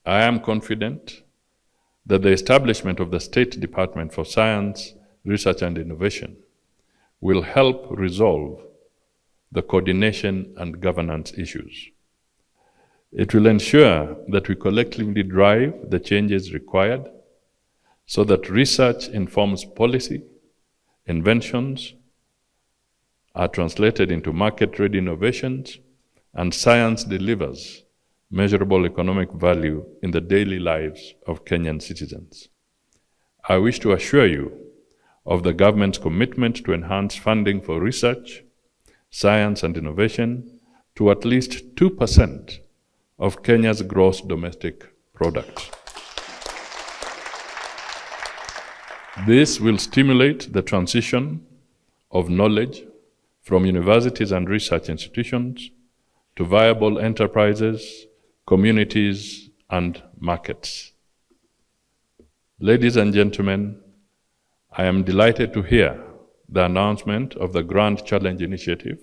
I am confident that the establishment of the State Department for Science, Research and Innovation will help resolve the coordination and governance issues. It will ensure that we collectively drive the changes required so that research informs policy, inventions are translated into market-ready innovations, and science delivers measurable economic value in the daily lives of Kenyan citizens. I wish to assure you of the government's commitment to enhance funding for research, science and innovation to at least 2% of Kenya's gross domestic product. This will stimulate the transition of knowledge from universities and research institutions to viable enterprises, communities, and markets. Ladies and gentlemen, I am delighted to hear the announcement of the Grand Challenge Initiative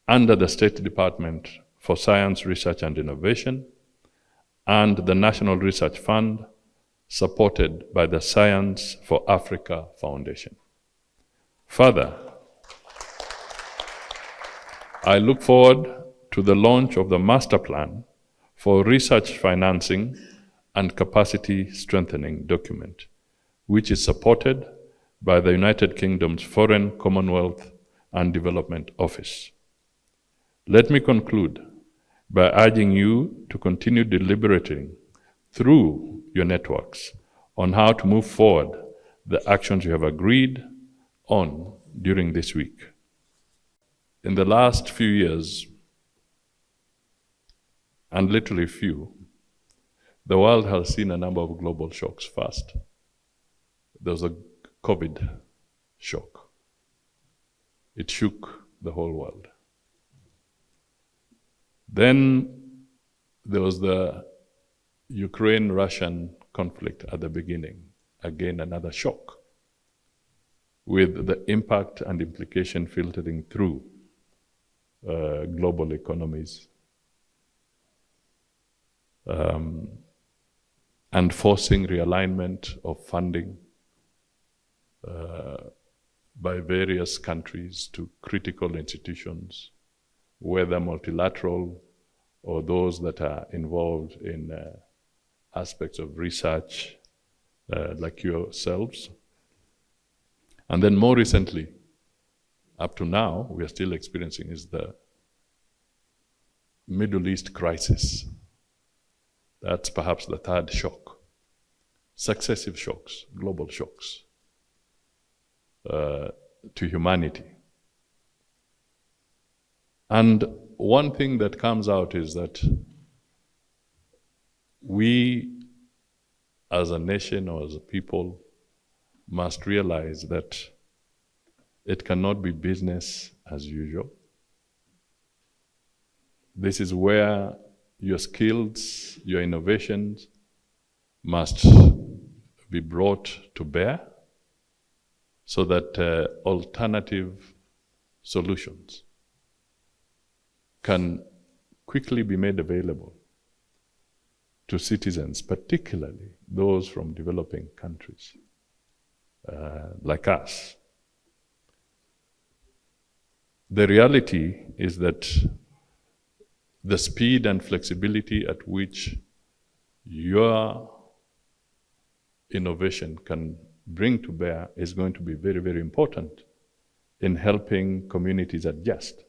under the State Department for Science, Research and Innovation and the National Research Fund, supported by the Science for Africa Foundation. Further, I look forward to the launch of the Master Plan for Research Financing and Capacity Strengthening document, which is supported by the United Kingdom's Foreign, Commonwealth and Development Office. Let me conclude by urging you to continue deliberating through your networks on how to move forward the actions you have agreed on during this week. In the last few years, and literally few, the world has seen a number of global shocks first. There was a COVID shock. It shook the whole world. Then there was the Ukraine-Russian conflict at the beginning. Again, another shock, with the impact and implication filtering through global economies and forcing realignment of funding by various countries to critical institutions, whether multilateral or those that are involved in aspects of research like yourselves. And then more recently, up to now, we are still experiencing is the Middle East crisis. That's perhaps the third shock. Successive shocks, global shocks to humanity. And one thing that comes out is that we as a nation or as a people must realize that it cannot be business as usual. This is where your skills, your innovations must be brought to bear so that alternative solutions can quickly be made available to citizens, particularly those from developing countries like us. The reality is that the speed and flexibility at which your innovation can bring to bear is going to be very, very important in helping communities adjust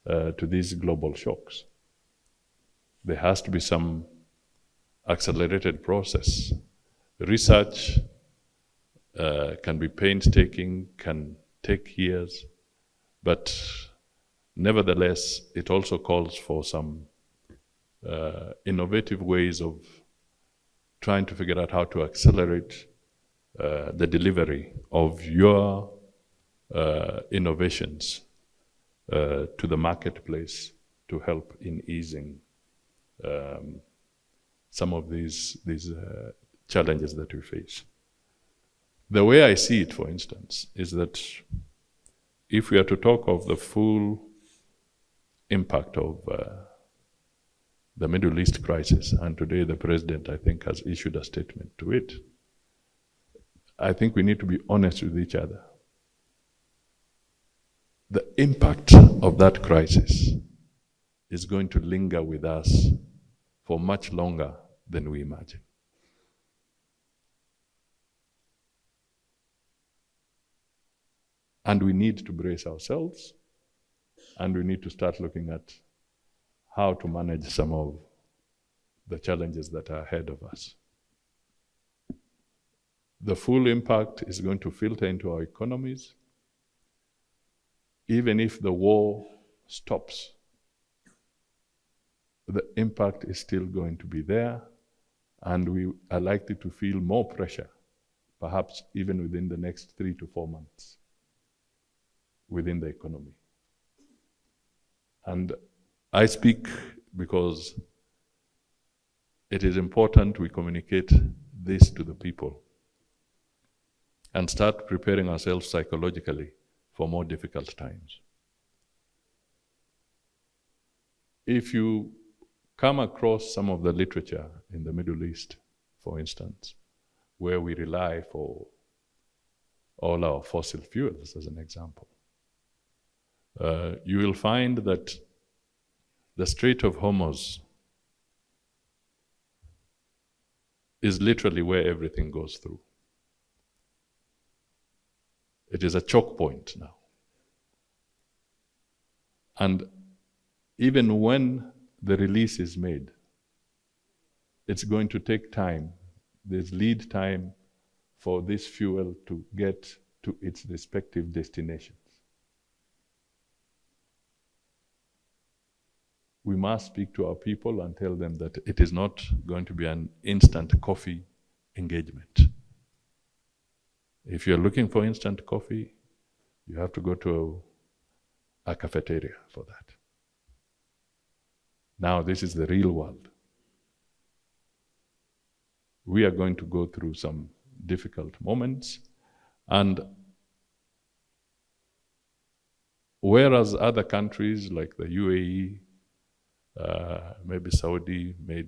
to these global shocks. There has to be some accelerated process. Research can be painstaking, can take years, but nevertheless, it also calls for some innovative ways of trying to figure out how to accelerate the delivery of your innovations to the marketplace to help in easing some of these challenges that we face. The way I see it, for instance, is that if we are to talk of the full impact of the Middle East crisis, and today the president, I think, has issued a statement to it. I think we need to be honest with each other. The impact of that crisis is going to linger with us for much longer than we imagine. And we need to brace ourselves, and we need to start looking at how to manage some of the challenges that are ahead of us. The full impact is going to filter into our economies. Even if the war stops, the impact is still going to be there, and we are likely to feel more pressure, perhaps even within the next 3 to 4 months, within the economy. And I speak because it is important we communicate this to the people and start preparing ourselves psychologically for more difficult times. If you come across some of the literature in the Middle East, for instance, where we rely for all our fossil fuels, as an example, you will find that the Strait of Hormuz is literally where everything goes through. It is a choke point now. And even when the release is made, it's going to take time. There's lead time for this fuel to get to its respective destinations. We must speak to our people and tell them that it is not going to be an instant coffee engagement. If you're looking for instant coffee, you have to go to a cafeteria for that. Now, this is the real world. We are going to go through some difficult moments, and whereas other countries like the UAE, maybe Saudi may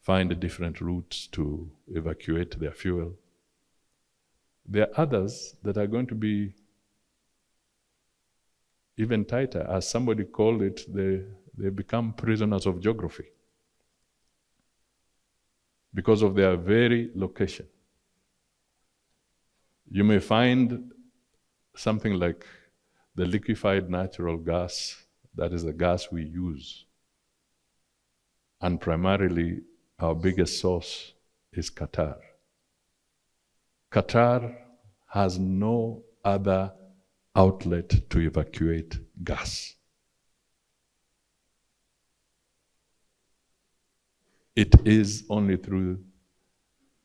find different routes to evacuate their fuel, there are others that are going to be even tighter. As somebody called it, they become prisoners of geography because of their very location. You may find something like the liquefied natural gas, that is the gas we use, and primarily our biggest source is Qatar. Qatar has no other outlet to evacuate gas. It is only through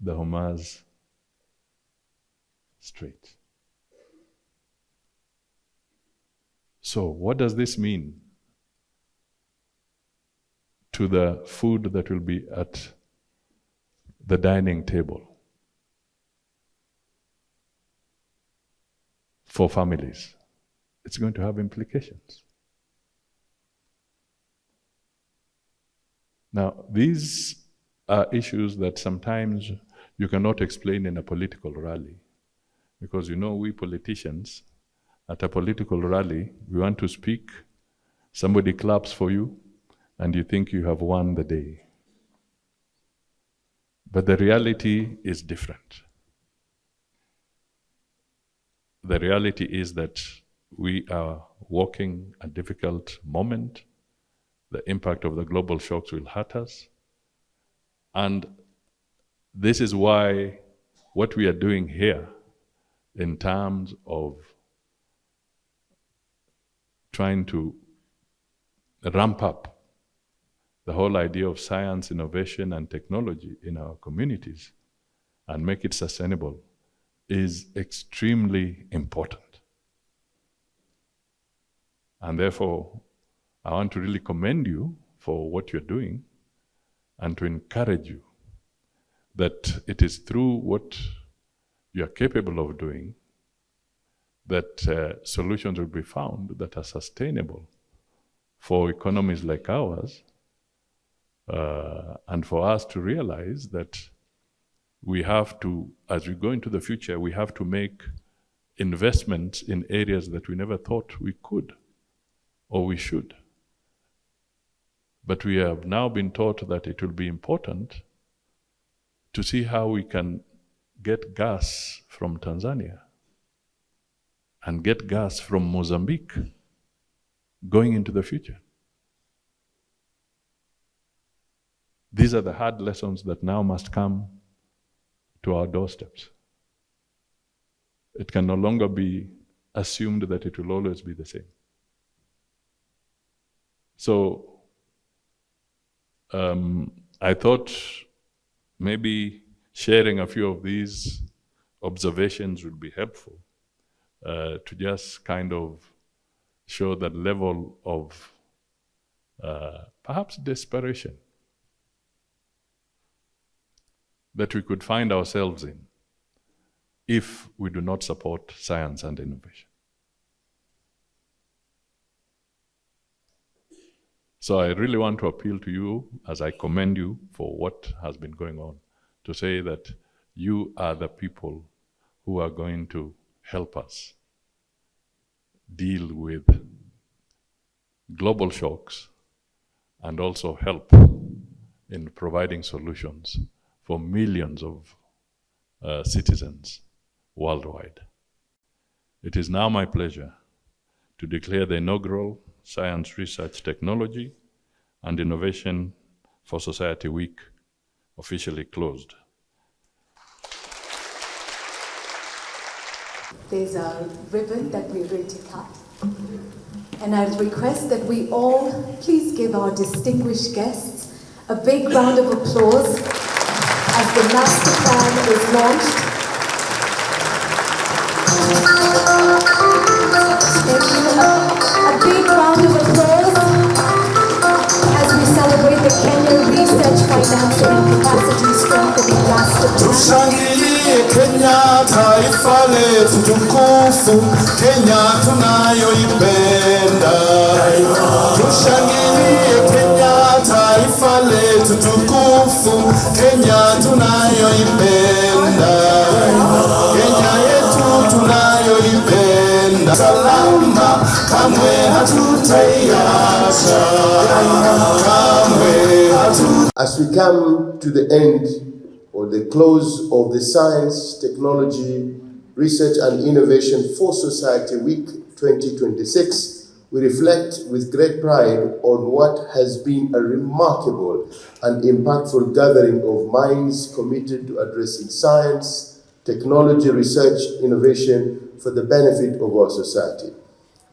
the Hormuz Strait. So what does this mean to the food that will be at the dining table for families? It's going to have implications. Now, these are issues that sometimes you cannot explain in a political rally, because we politicians, at a political rally, we want to speak, somebody claps for you, and you think you have won the day. But the reality is different. The reality is that we are walking a difficult moment. The impact of the global shocks will hurt us. And this is why what we are doing here in terms of trying to ramp up the whole idea of science, innovation, and technology in our communities and make it sustainable is extremely important. And therefore, I want to really commend you for what you're doing and to encourage you that it is through what you are capable of doing that solutions will be found that are sustainable for economies like ours, And for us to realize that we have to, as we go into the future, we have to make investments in areas that we never thought we could or we should. But we have now been taught that it will be important to see how we can get gas from Tanzania and get gas from Mozambique going into the future. These are the hard lessons that now must come to our doorsteps. It can no longer be assumed that it will always be the same. So I thought maybe sharing a few of these observations would be helpful to just kind of show that level of perhaps desperation that we could find ourselves in if we do not support science and innovation. So I really want to appeal to you, as I commend you for what has been going on, to say that you are the people who are going to help us deal with global shocks and also help in providing solutions for millions of citizens worldwide. It is now my pleasure to declare the inaugural Science, Research, Technology, and Innovation for Society Week officially closed. There's a ribbon that we're going to cut. And I request that we all please give our distinguished guests a big round of applause as the master plan is launched. Thank you. A big round of applause as we celebrate the Kenya Research, Financing and Capacity Strengthening Master Plan. Tushangilie Kenya, taifa letu tukufu, Kenya tunayoipenda. Tushangilie Kenya, taifa letu tukufu, Kenya tunayoipenda. Kenya yetu tunayoipenda. Salama kamwe hatutaiacha. Kamwe hatu. As we come to the end or the close of the Science, Technology, Research and Innovation for Society Week 2026, we reflect with great pride on what has been a remarkable and impactful gathering of minds committed to addressing science, technology, research, innovation for the benefit of our society.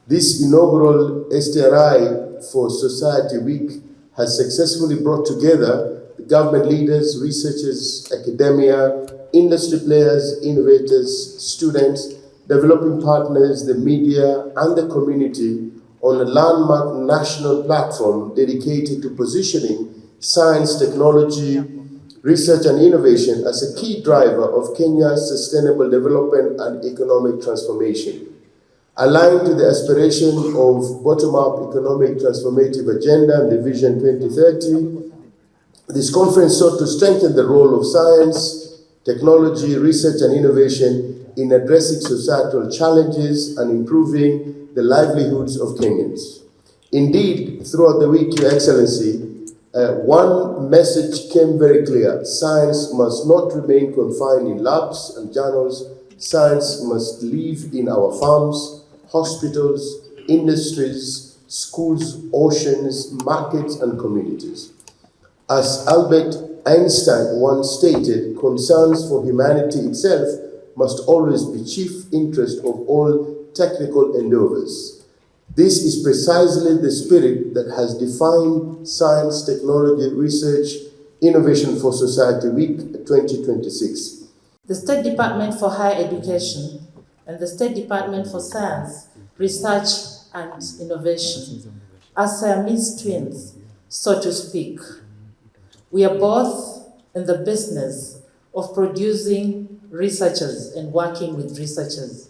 This inaugural STRI for Society Week has successfully brought together the government leaders, researchers, academia, industry players, innovators, students, developing partners, the media, and the community on a landmark national platform dedicated to positioning science, technology, research and innovation as a key driver of Kenya's sustainable development and economic transformation. Aligned to the aspiration of bottom-up economic transformative agenda and the Vision 2030, this conference sought to strengthen the role of science, technology, research and innovation in addressing societal challenges and improving the livelihoods of Kenyans. Indeed, throughout the week, Your Excellency, one message came very clear. Science must not remain confined in labs and journals. Science must live in our farms, hospitals, industries, schools, oceans, markets, and communities. As Albert Einstein once stated, concerns for humanity itself must always be chief interest of all technical endeavors. This is precisely the spirit that has defined Science, Technology, Research, Innovation for Society Week 2026. The State Department for Higher Education and the State Department for Science, Research and Innovation are Siamese twins, so to speak. We are both in the business of producing researchers and working with researchers.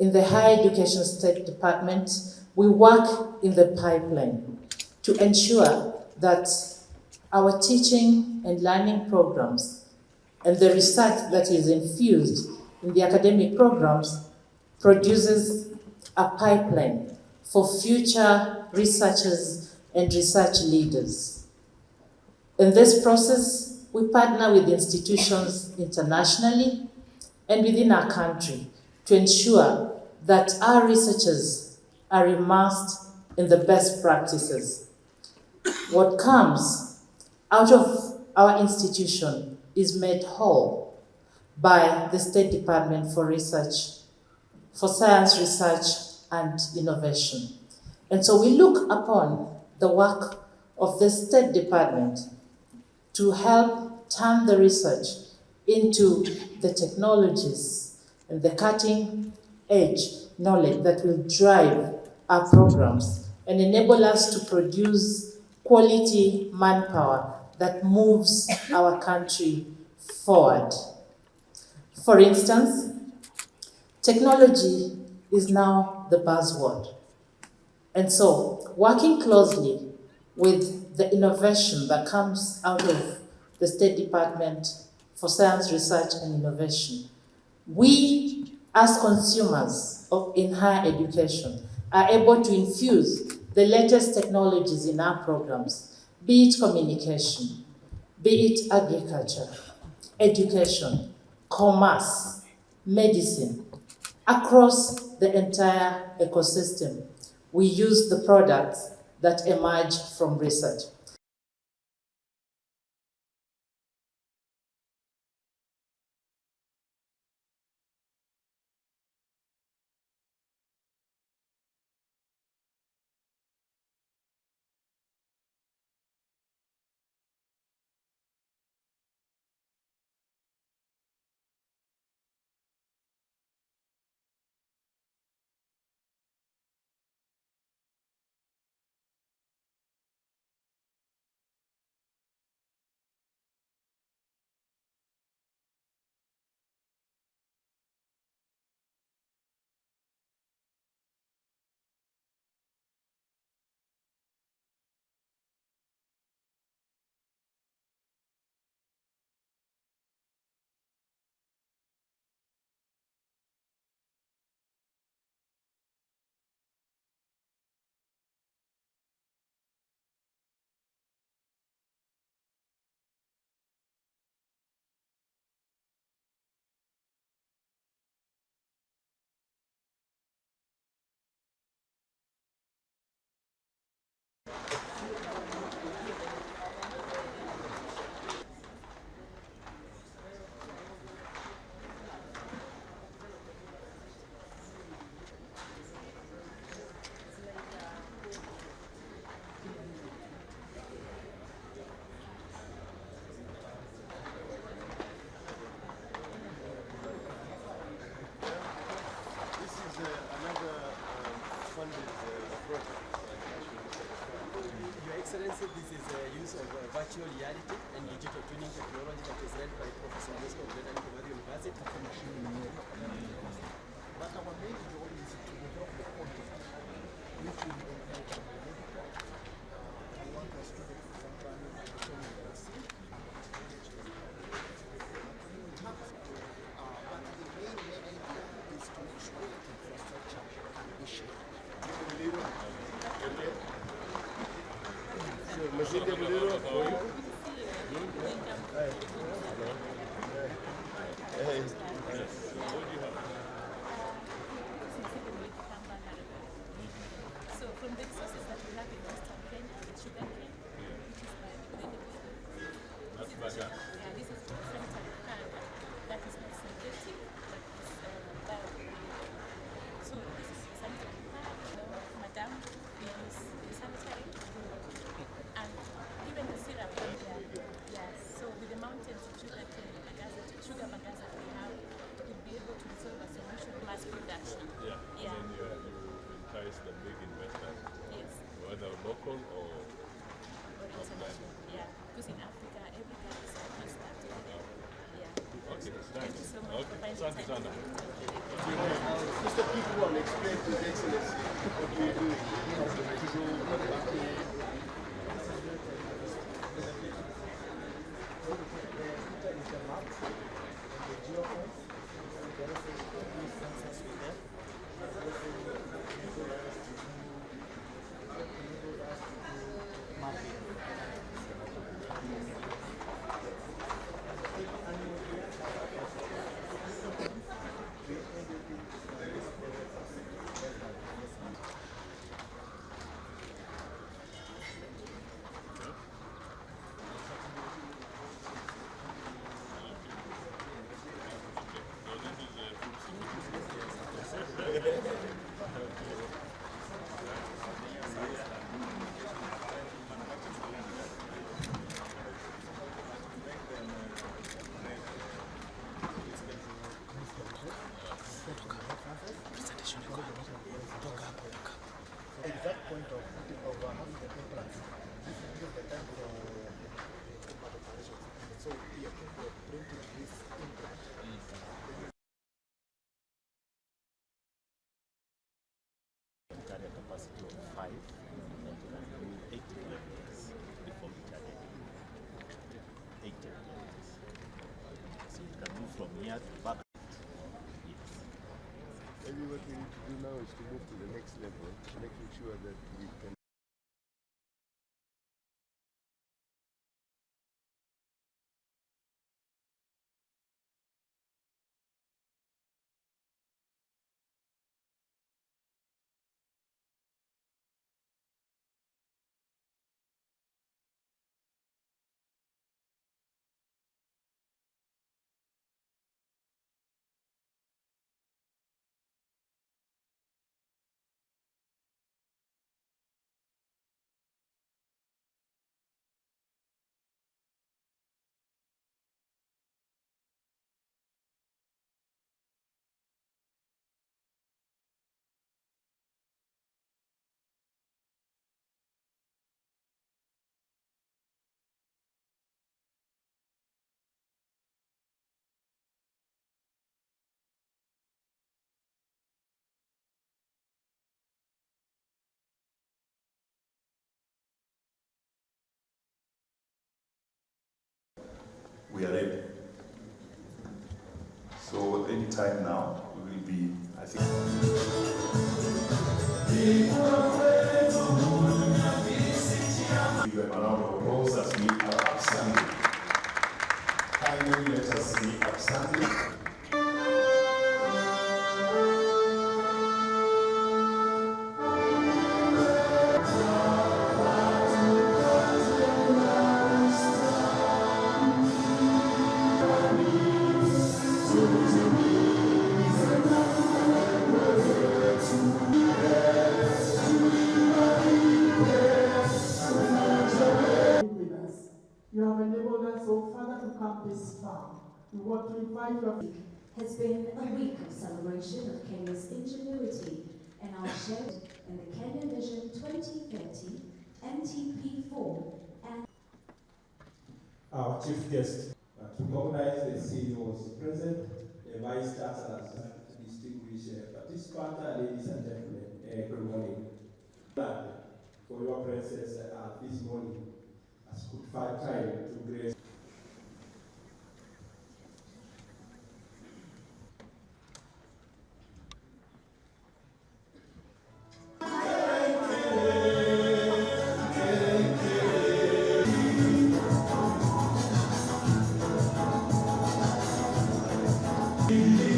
In the Higher Education State Department, we work in the pipeline to ensure that our teaching and learning programs, and the research that is infused in the academic programs produces a pipeline for future researchers and research leaders. In this process, we partner with institutions internationally and within our country to ensure that our researchers are immersed in the best practices. What comes out of our institution is made whole by the State Department for Research, for Science, Research, and Innovation. And so we look upon the work of the State Department to help turn the research into the technologies and the cutting edge knowledge that will drive our programs and enable us to produce quality manpower that moves our country forward. For instance, technology is now the buzzword. And so, working closely with the innovation that comes out of the State Department for Science, Research, and Innovation, we, as consumers in higher education, are able to infuse the latest technologies in our programs, be it communication, be it agriculture, education, commerce, medicine, across the entire ecosystem. We use the products that emerge from research. Excellency, this is a use of virtual reality and digital twinning technology that is led by Professor Moscow of Mudavadi University. But our main goal is to develop the content which will want us to make company university. But the main idea is to make sure that infrastructure can be shared. Machine de Bolero. So from the resources that we have in Western Kenya, it's sugarcane, which is biodegradable. That's bagasse. Yeah, this is sanitary pad that is not synthetic, but is biodegradable. So this is sanitary pad. Madam, we use the sanitary. And even the syrup from there, yes. So with the mountains of sugar bagasse that we have, we'll be able to resolve a solution mass production. Yeah. Yeah. And then you entice the big investors, Yes. whether local or Or international. Yeah. Because in Africa, every country is supposed to do that. Yeah. okay, Thank you so much for finding Asante time. sana. Mr. People will explain to His Excellency what we do. picture is the map and the geofence. There is these sensors with them. This will enable us to do mapping. Exact point of having the entrance. This is the time for combat operations. So here we are printing this entrance. Carry a capacity of 5 and can do 8 kilometers before we carry 8 kilometers. So you can move from here to back. Yes. Maybe what we need to do now is to move to the next level, making sure that we can. We are ready. So anytime now, we will be, I think. Give them a round of applause as we are upstanding. Kindly let us be upstanding. You have enabled us, oh Father, to come this far. We want to invite your... Has been a week of celebration of Kenya's ingenuity and our shared in the Kenya Vision 2030 NTP4 and our chief guest. To recognize the CEO was present, the vice chancellors, distinguished participants, ladies and gentlemen, good morning. Glad for your presence this morning as good find time to grace. Thank you.